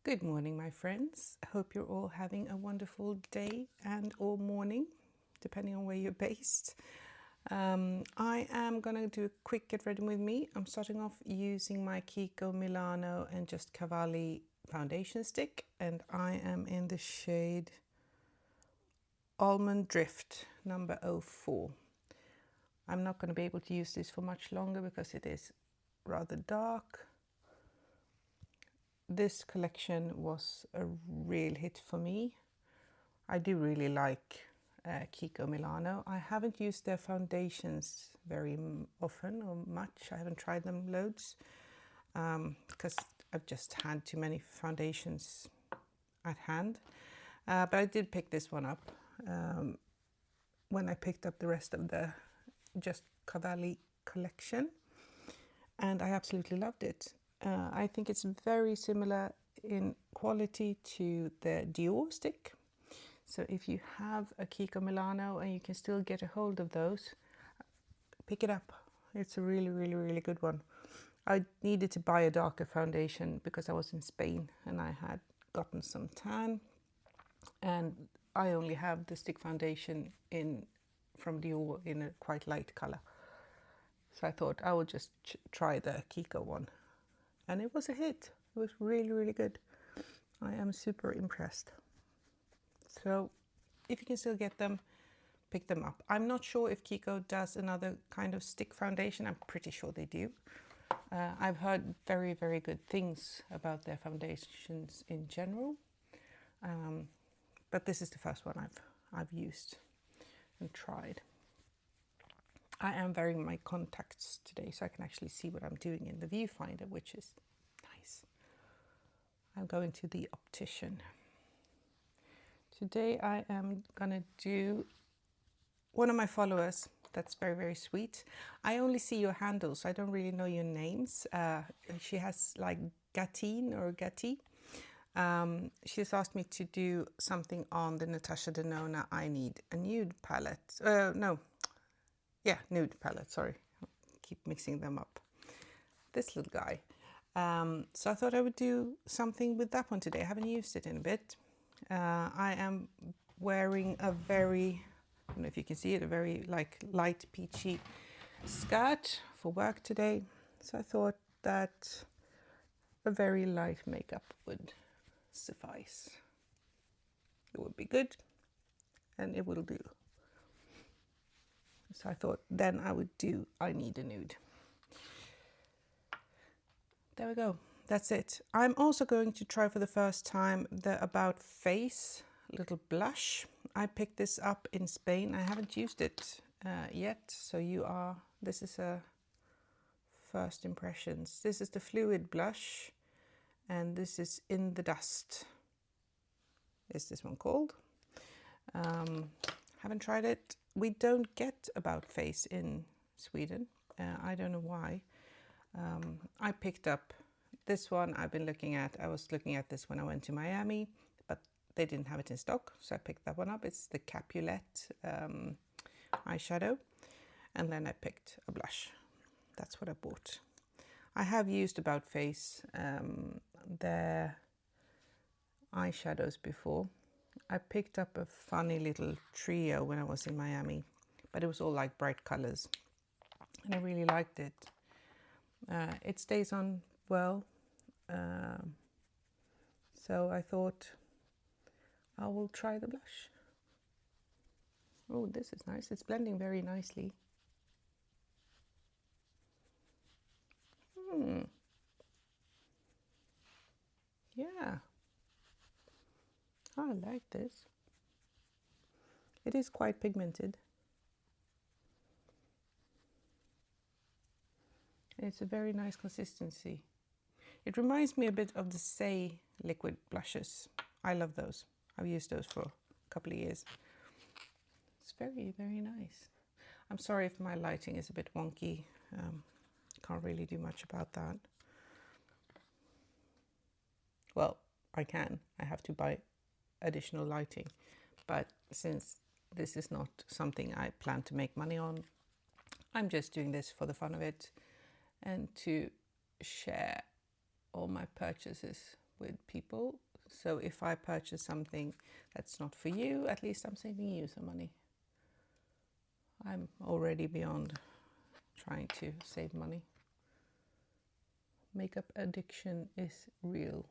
Good morning, my friends. I hope you're all having a wonderful day and or morning, depending on where you're based. I am going to do a quick get ready with me. I'm starting off using my Kiko Milano and Just Cavalli foundation stick, and I am in the shade Almond Drift number 04. I'm not going to be able to use this for much longer because it is rather dark. This collection was a real hit for me. I do really like Kiko Milano. I haven't used their foundations very often or much. I haven't tried them loads because I've just had too many foundations at hand. But I did pick this one up when I picked up the rest of the Just Cavalli collection, and I absolutely loved it. I think it's very similar in quality to the Dior stick. So if you have a Kiko Milano and you can still get a hold of those, pick it up. It's a really good one. I needed to buy a darker foundation because I was in Spain and I had gotten some tan, and I only have the stick foundation from Dior in a quite light color. So I thought I would just try the Kiko one. And it was a hit. It was really good. I am super impressed. So if you can still get them, pick them up. I'm not sure if Kiko does another kind of stick foundation. I'm pretty sure they do. I've heard very good things about their foundations in general. But this is the first one I've used and tried. I am wearing my contacts today so I can actually see what I'm doing in the viewfinder, which is nice. I'm going to the optician. Today I am gonna do one of my followers. That's very sweet. I only see your handles, so I don't really know your names. She has like Gatine or Gatti. She's asked me to do something on the Natasha Denona I Need a Nude palette. Nude palette, sorry. Keep mixing them up. This little guy. So I thought I would do something with that one today. I haven't used it in a bit. I am wearing a very, I don't know if you can see it, a very light peachy skirt for work today. So I thought that a very light makeup would suffice. It would be good and it will do. So I thought then I would do I Need a Nude. There we go. That's it. I'm also going to try for the first time the About Face little blush. I picked this up in Spain. I haven't used it yet. So this is a first impressions. This is the Fluid blush and this is In the Dust is this one called. Haven't tried it. We don't get About Face in Sweden. I don't know why. I picked up this one I've been looking at. I was looking at this when I went to Miami, but they didn't have it in stock, so I picked that one up. It's the Capulet eyeshadow, and then I picked a blush. That's what I bought. I have used About Face, their eyeshadows before. I picked up a funny little trio when I was in Miami, but it was all like bright colors, and I really liked it. It stays on well, so I thought I will try the blush. Oh, this is nice. It's blending very nicely. Yeah, I like this. It is quite pigmented. It's a very nice consistency. It reminds me a bit of the Say liquid blushes. I love those. I've used those for a couple of years. It's very nice. I'm sorry if my lighting is a bit wonky. Can't really do much about that. Well, I can. I have to buy additional lighting. But since this is not something I plan to make money on, I'm just doing this for the fun of it and to share all my purchases with people. So if I purchase something that's not for you, at least I'm saving you some money. I'm already beyond trying to save money. Makeup addiction is real,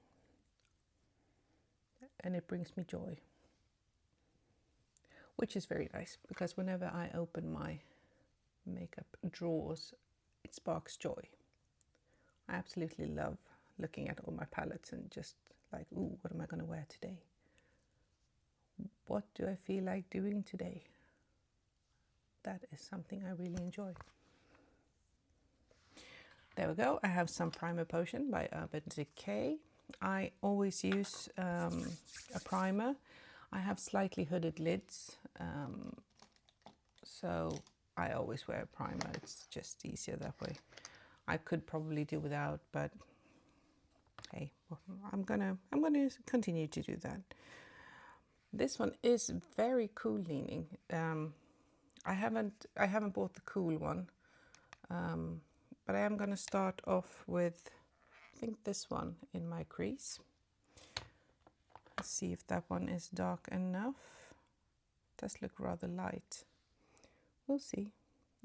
and it brings me joy, which is very nice, because whenever I open my makeup drawers, it sparks joy. I absolutely love looking at all my palettes and just like, ooh, what am I going to wear today? What do I feel like doing today? That is something I really enjoy. There we go. I have some Primer Potion by Urban Decay. I always use a primer. I have slightly hooded lids, so I always wear a primer. It's just easier that way. I could probably do without, but hey, I'm gonna continue to do that. This one is very cool leaning. I haven't bought the cool one, but I am gonna start off with, I think, this one in my crease. Let's see if that one is dark enough. It does look rather light. We'll see.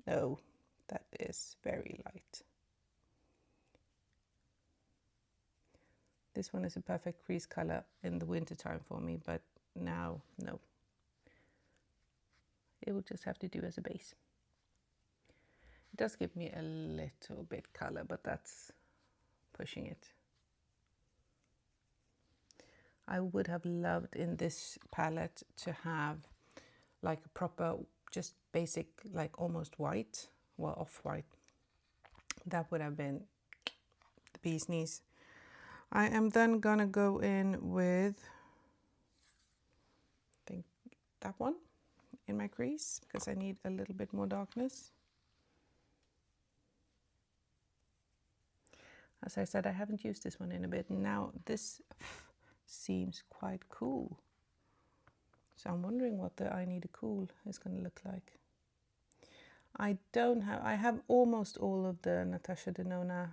No, that is very light. This one is a perfect crease color in the winter time for me, but now, no. It will just have to do as a base. It does give me a little bit color, but that's pushing it. I would have loved in this palette to have like a proper, just basic, like almost white, well, off-white. That would have been the bee's knees. I am then gonna go in with, I think, that one in my crease, because I need a little bit more darkness. As I said, I haven't used this one in a bit. Now this seems quite cool. So I'm wondering what the I Need a Cool is going to look like. I have almost all of the Natasha Denona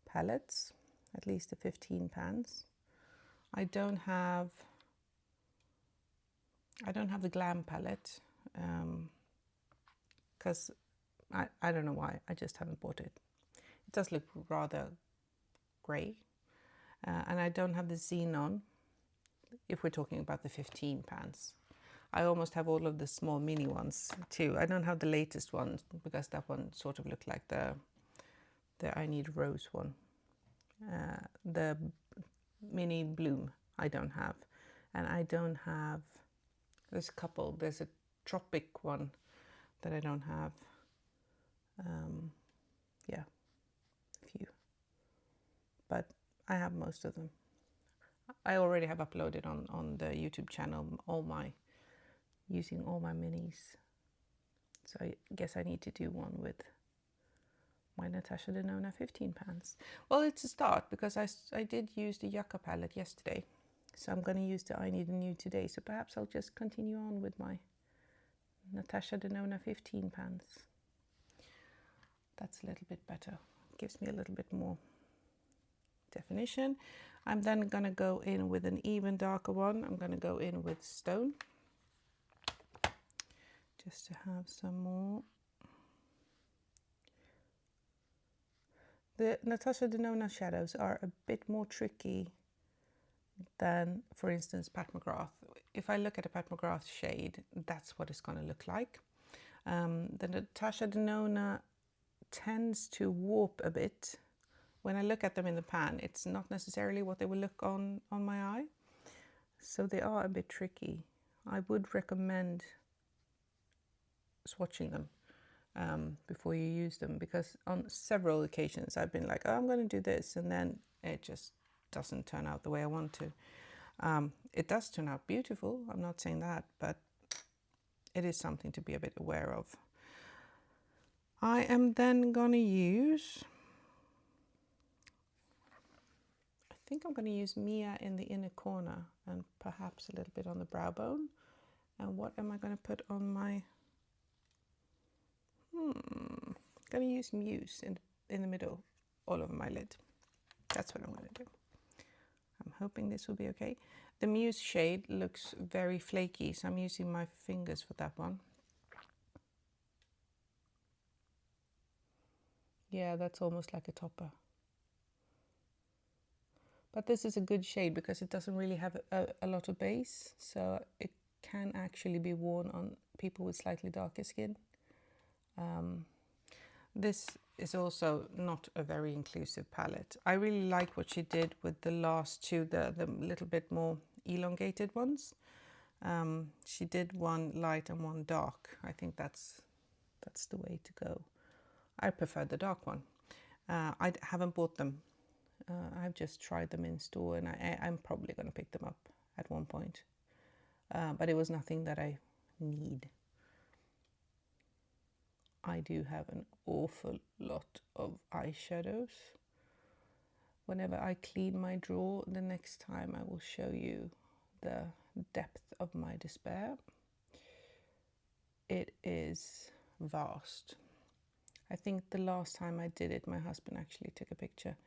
palettes, at least the 15 pans. I don't have the Glam palette, because I don't know why, I just haven't bought it. It does look rather grey, and I don't have the Xenon, if we're talking about the 15 pans. I almost have all of the small mini ones too. I don't have the latest one, because that one sort of looked like the I Need Rose one. The mini bloom I don't have, and I don't have, there's a couple, there's a tropic one that I don't have. Yeah, a few, but I have most of them. I already have uploaded on the YouTube channel using all my minis. So I guess I need to do one with my Natasha Denona 15 pans. Well, it's a start, because I did use the Yucca palette yesterday. So I'm going to use the I Need a Nude today. So perhaps I'll just continue on with my Natasha Denona 15 pans. That's a little bit better. Gives me a little bit more definition. I'm then going to go in with an even darker one. I'm going to go in with Stone, just to have some more. The Natasha Denona shadows are a bit more tricky than, for instance, Pat McGrath. If I look at a Pat McGrath shade, that's what it's going to look like. The Natasha Denona tends to warp a bit. When I look at them in the pan, it's not necessarily what they will look on my eye. So they are a bit tricky. I would recommend swatching them before you use them, because on several occasions I've been like, oh, I'm going to do this, and then it just doesn't turn out the way I want to. It does turn out beautiful, I'm not saying that, but it is something to be a bit aware of. I am then going to use, I think I'm going to use Mia in the inner corner, and perhaps a little bit on the brow bone. And what am I going to put on my, I'm going to use Muse in the middle, all over my lid. That's what I'm going to do. hoping this will be okay. The Muse shade looks very flaky, so I'm using my fingers for that one. Yeah, that's almost like a topper. But this is a good shade because it doesn't really have a lot of base, so it can actually be worn on people with slightly darker skin. This is also not a very inclusive palette. I really like what she did with the last two, the little bit more elongated ones. She did one light and one dark. I think that's the way to go. I prefer the dark one. I haven't bought them. I've just tried them in store, and I'm probably going to pick them up at one point. But it was nothing that I need. I do have an awful lot of eyeshadows. Whenever I clean my drawer, the next time I will show you the depth of my despair. It is vast. I think the last time I did it, my husband actually took a picture,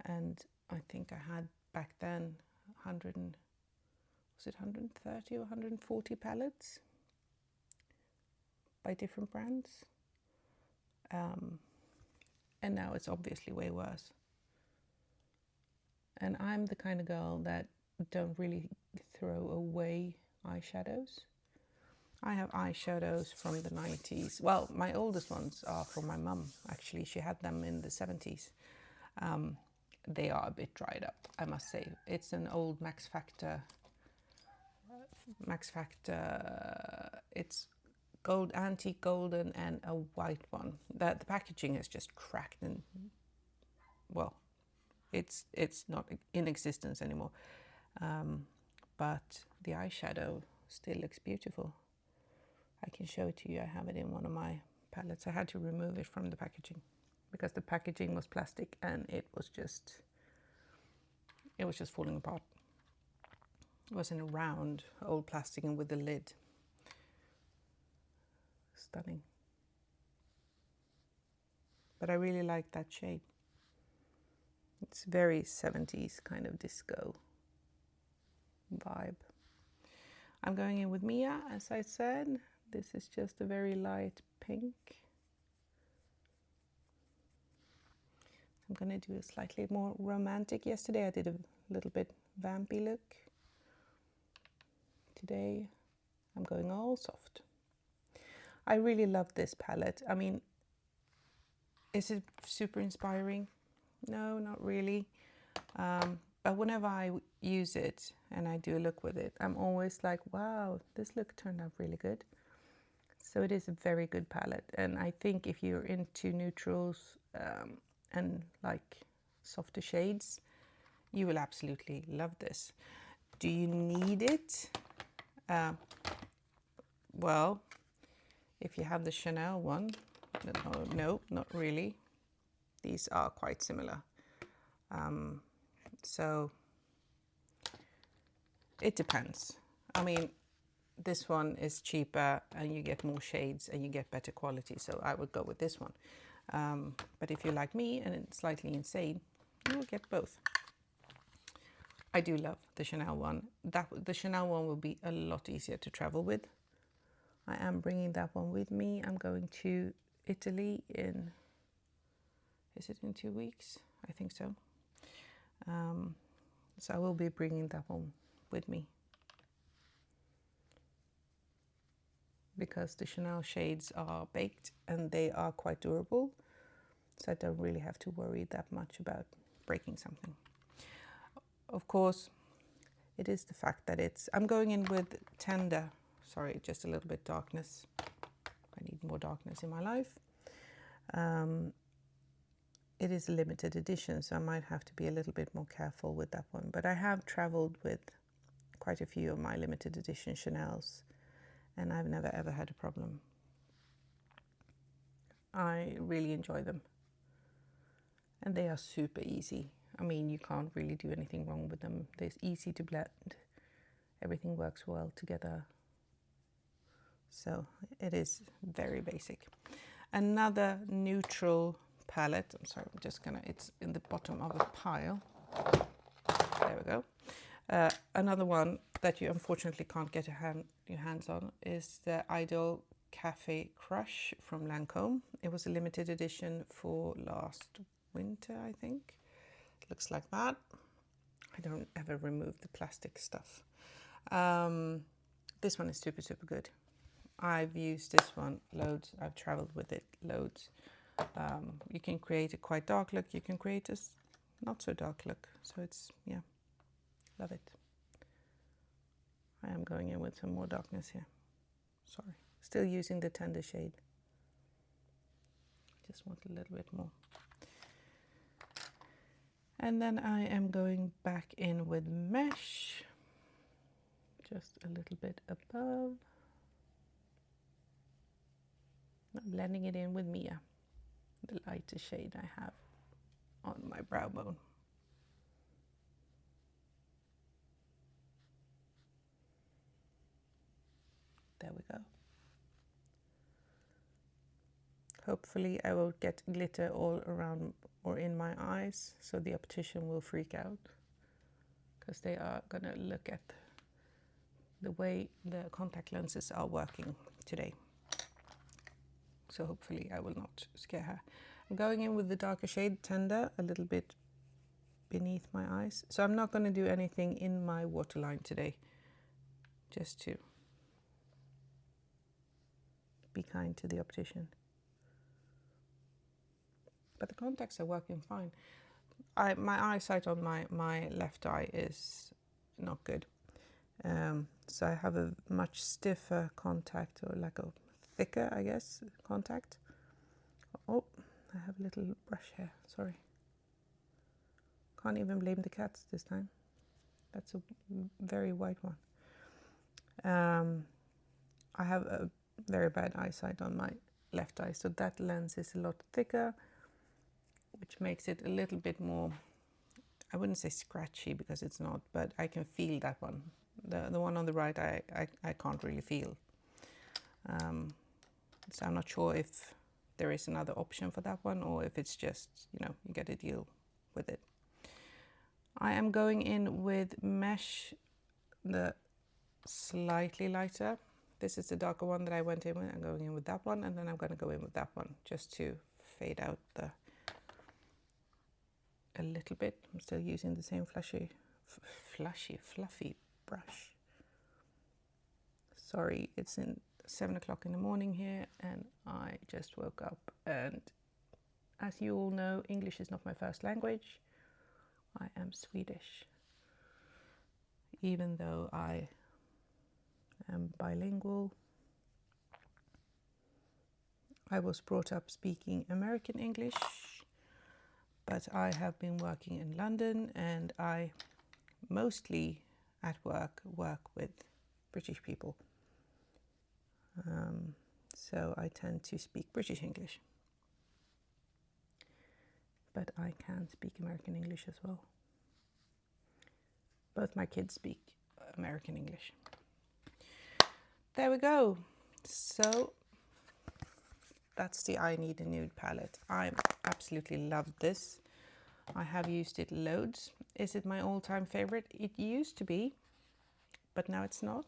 and I think I had back then 130 or 140 palettes by different brands. And now it's obviously way worse. And I'm the kind of girl that don't really throw away eyeshadows. I have eyeshadows from the 90s. Well, my oldest ones are from my mum, actually. She had them in the 70s. They are a bit dried up, I must say. It's an old Max Factor. It's gold, antique golden, and a white one. The packaging is just cracked, and well, it's not in existence anymore. But the eyeshadow still looks beautiful. I can show it to you. I have it in one of my palettes. I had to remove it from the packaging because the packaging was plastic and it was just falling apart. It was in a round old plastic and with the lid. Stunning. But I really like that shade. It's very 70s kind of disco vibe. I'm going in with Mia, as I said. This is just a very light pink. I'm going to do a slightly more romantic. Yesterday I did a little bit vampy look. Today I'm going all soft. I really love this palette. I mean, is it super inspiring? No, not really. But whenever I use it and I do a look with it, I'm always like, wow, this look turned out really good. So it is a very good palette. And I think if you're into neutrals and like softer shades, you will absolutely love this. Do you need it? Well, if you have the Chanel one, no, not really. These are quite similar. So it depends. I mean, this one is cheaper and you get more shades and you get better quality, so I would go with this one. But if you're like me and it's slightly insane, you will get both. I do love the Chanel one. The Chanel one will be a lot easier to travel with. I am bringing that one with me. I'm going to Italy is it in 2 weeks? I think so. So I will be bringing that one with me. Because the Chanel shades are baked and they are quite durable. So I don't really have to worry that much about breaking something. Of course, it is the fact that I'm going in with tender, sorry, just a little bit darkness. I need more darkness in my life. It is a limited edition, so I might have to be a little bit more careful with that one. But I have traveled with quite a few of my limited edition Chanels, and I've never ever had a problem. I really enjoy them. And they are super easy. I mean, you can't really do anything wrong with them. They're easy to blend. Everything works well together. So it is very basic. Another neutral palette. I'm sorry, it's in the bottom of a pile. There we go. Another one that you unfortunately can't get your hands on is the Idol Cafe Crush from Lancome. It was a limited edition for last winter, I think. It looks like that. I don't ever remove the plastic stuff. This one is super, super good. I've used this one loads. I've traveled with it loads. You can create a quite dark look. You can create a not so dark look. So it's, yeah, love it. I am going in with some more darkness here. Sorry. Still using the tender shade. Just want a little bit more. And then I am going back in with mesh. Just a little bit above. I'm blending it in with Mia, the lighter shade I have on my brow bone. There we go. Hopefully I won't get glitter all around or in my eyes, so the optician will freak out, because they are gonna look at the way the contact lenses are working today. So hopefully I will not scare her. I'm going in with the darker shade, Tender, a little bit beneath my eyes. So I'm not going to do anything in my waterline today, just to be kind to the optician. But the contacts are working fine. My eyesight on my left eye is not good. So I have a much stiffer contact, or like a thicker, I guess, contact. Oh, I have a little brush here, sorry. Can't even blame the cats this time. That's a very white one. I have a very bad eyesight on my left eye, so that lens is a lot thicker, which makes it a little bit more, I wouldn't say scratchy because it's not, but I can feel that one. The one on the right I can't really feel. So I'm not sure if there is another option for that one, or if it's just, you know, you get to deal with it. I am going in with mesh, the slightly lighter. This is the darker one that I went in with. I'm going in with that one, and then I'm going to go in with that one just to fade out a little bit. I'm still using the same fluffy brush. Sorry, it's 7 o'clock in the morning here, and I just woke up, and as you all know, English is not my first language. I am Swedish, even though I am bilingual. I was brought up speaking American English, but I have been working in London, and I mostly at work with British people. So I tend to speak British English, but I can speak American English as well. Both my kids speak American English. There we go. So that's the I Need a Nude palette. I absolutely love this. I have used it loads. Is it my all-time favorite? It used to be, but now it's not.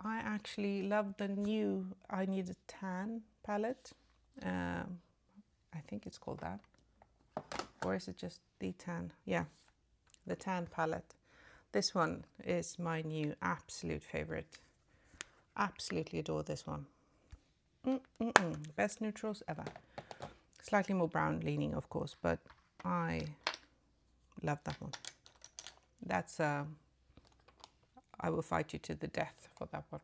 I actually love the new I Need a Tan palette. I think it's called that. Or is it just the tan? Yeah, the tan palette. This one is my new absolute favorite. Absolutely adore this one. Best neutrals ever. Slightly more brown leaning, of course, but I love that one. That's I will fight you to the death for that one.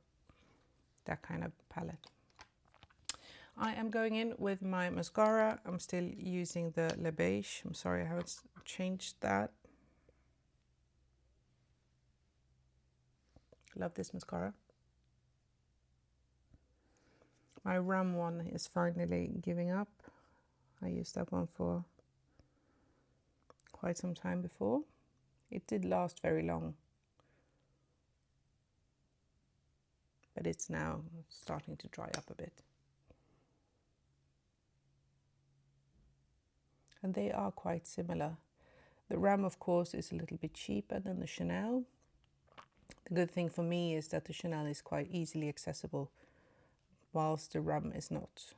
That kind of palette. I am going in with my mascara. I'm still using the Le Beige. I'm sorry I haven't changed that. Love this mascara. My Rum one is finally giving up. I used that one for quite some time before. It did last very long, but it's now starting to dry up a bit. And they are quite similar. The rum, of course, is a little bit cheaper than the Chanel. The good thing for me is that the Chanel is quite easily accessible, whilst the rum is not.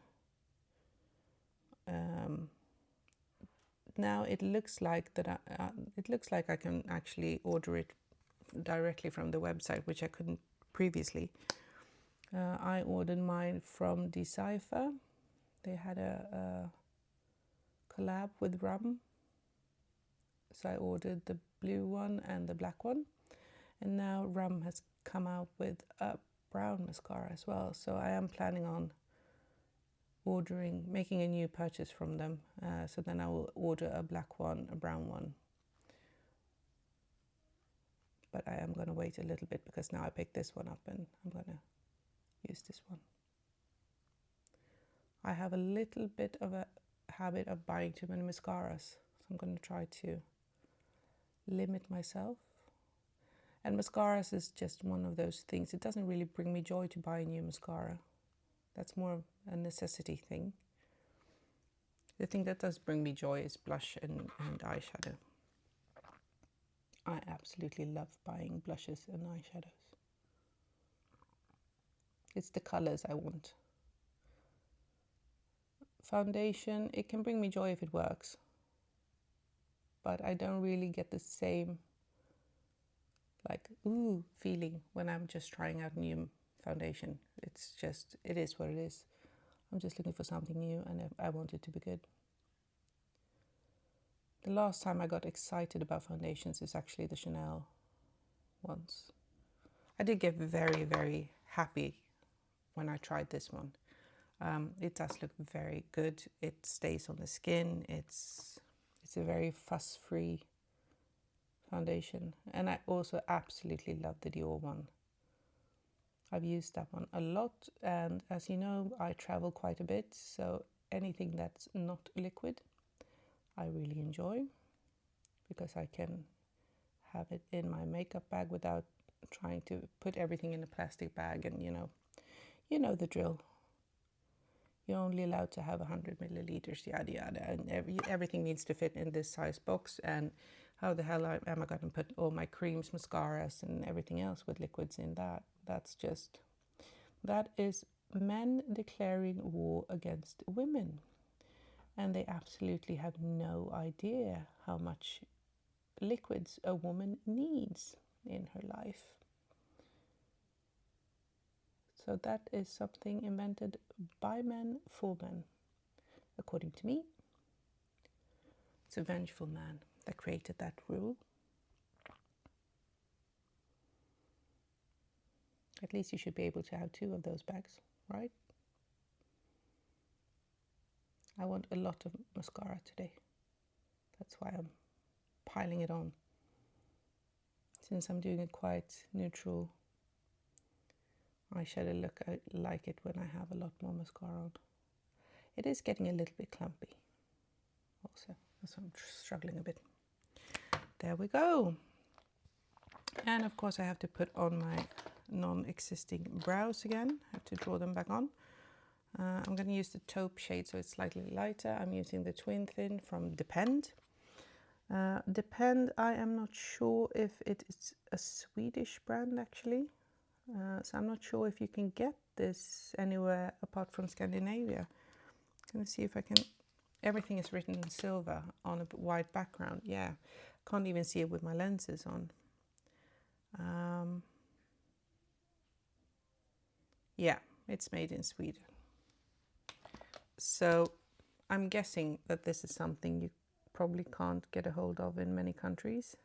Now it looks like that. It looks like I can actually order it directly from the website, which I couldn't previously. I ordered mine from Decipher. They had a collab with rum, so I ordered the blue one and the black one, and now rum has come out with a brown mascara as well, so I am planning on making a new purchase from them, so then I will order a black one, a brown one, but I am going to wait a little bit because now I picked this one up and I'm going to use this one. I have a little bit of a habit of buying too many mascaras, so I'm going to try to limit myself. And mascaras is just one of those things. It doesn't really bring me joy to buy a new mascara. That's more a necessity thing. The thing that does bring me joy is blush and eyeshadow. I absolutely love buying blushes and eyeshadows. It's the colors I want. Foundation, it can bring me joy if it works, but I don't really get the same like ooh feeling when I'm just trying out new foundation. It's just, it is what it is. I'm just looking for something new and I want it to be good. The last time I got excited about foundations is actually the Chanel ones. I did get very, very happy when I tried this one. It does look very good. It stays on the skin. It's a very fuss-free foundation. And I also absolutely love the Dior one. I've used that one a lot, and as you know, I travel quite a bit, so anything that's not liquid I really enjoy, because I can have it in my makeup bag without trying to put everything in a plastic bag, and you know the drill. You're only allowed to have 100 milliliters, yada yada, and everything needs to fit in this size box, and how the hell am I going to put all my creams, mascaras and everything else with liquids in that? That is men declaring war against women, and they absolutely have no idea how much liquids a woman needs in her life. So that is something invented by men for men, according to me. It's a vengeful man that created that rule. At least you should be able to have 2 of those bags, right? I want a lot of mascara today. That's why I'm piling it on. Since I'm doing a quite neutral eyeshadow look, I like it when I have a lot more mascara on. It is getting a little bit clumpy also, so I'm struggling a bit. There we go. And of course I have to put on my non-existing brows again. I have to draw them back on. I'm going to use the taupe shade so it's slightly lighter. I'm using the Twin Thin from Depend. Depend, I am not sure if it is a Swedish brand actually. So I'm not sure if you can get this anywhere apart from Scandinavia. I'm going to see if I can. Everything is written in silver on a white background. Yeah, can't even see it with my lenses on. Yeah, it's made in Sweden. So I'm guessing that this is something you probably can't get a hold of in many countries.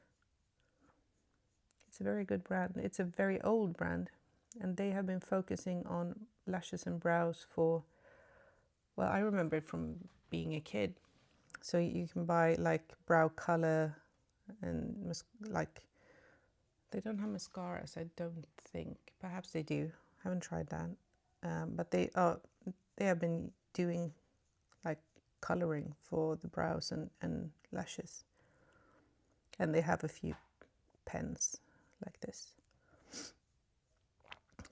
It's a very good brand. It's a very old brand, and they have been focusing on lashes and brows for, well, I remember it from being a kid. So you can buy like brow color and like, they don't have mascaras, I don't think. Perhaps they do. Haven't tried that. But they have been doing like coloring for the brows and lashes. And they have a few pens like this.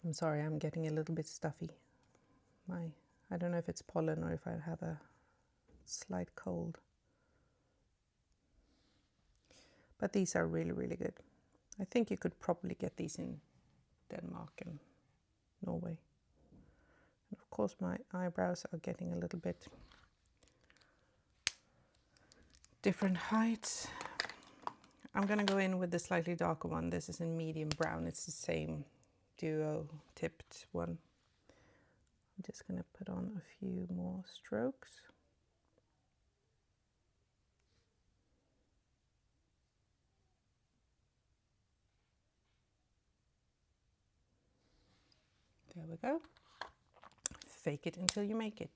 I'm sorry, I'm getting a little bit stuffy. I don't know if it's pollen or if I have a slight cold. But these are really, really good. I think you could probably get these in Denmark and Norway. And of course my eyebrows are getting a little bit different heights. I'm going to go in with the slightly darker one. This is in medium brown. It's the same duo tipped one. I'm just going to put on a few more strokes. There we go. Fake it until you make it.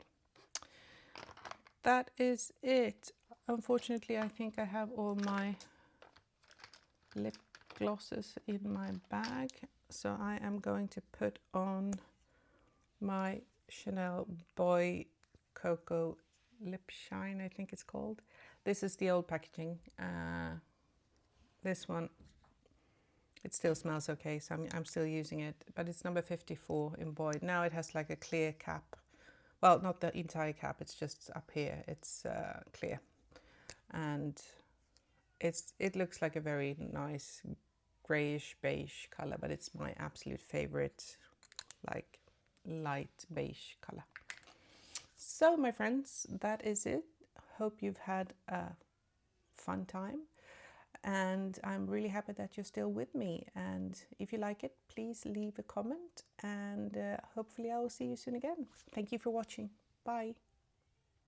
That is it. Unfortunately, I think I have all my lip glosses in my bag, so I am going to put on my Chanel Boy Cocoa Lip Shine, I think it's called. This is the old packaging. This one, it still smells okay, so I'm still using it, but it's number 54 in Boy. Now it has like a clear cap. Well, not the entire cap, it's just up here, it's clear. And it looks like a very nice grayish beige color, but it's my absolute favorite, like light beige color. So my friends, that is it. Hope you've had a fun time, and I'm really happy that you're still with me. And if you like it, please leave a comment, and hopefully I will see you soon again. Thank you for watching. Bye.